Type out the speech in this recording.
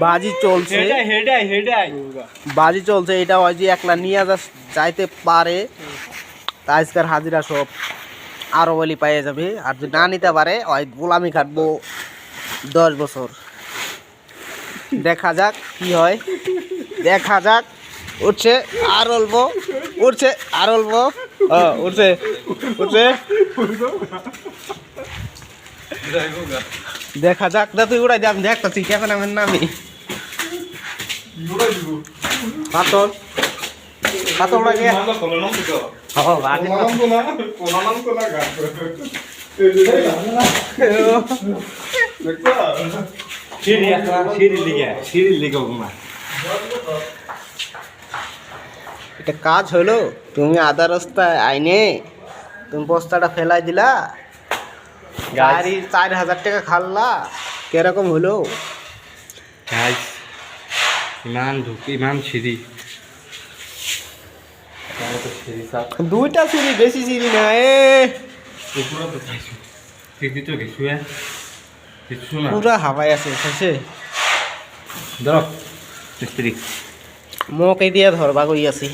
বাজি চলছে বাজি চলছে এটা ওই যে একলা নিয়ে যাইতে পারে তা আজকের হাজিরা সব আরো বলি পাইয়ে যাবে আর যদি না নিতে পারে ওই গোলামি খাটবো 10 বছর দেখা যাক কি হয় দেখা যাক উঠছে আর অল্প উঠছে আর অল্প উঠছে উঠছে দেখা যাক না তুই উড়াই দে আমি দেখতেছি কেমন আমার নামি পাতল পাতল উড়াই দিয়ে এটা কাজ হলো তুমি আধা রাস্তায় আইনে তুমি বস্তাটা ফেলাই দিলা গাড়ি 4000 টাকা খাল্লা কিরকম হলো ইমান সিঁড়ি দুইটা সিঁড়ি বেশি সিঁড়ি না পুরা হাওয়াই আছে শেষে ধর মিস্ত্রি মোক এই দিয়ে ধরবা কই আছি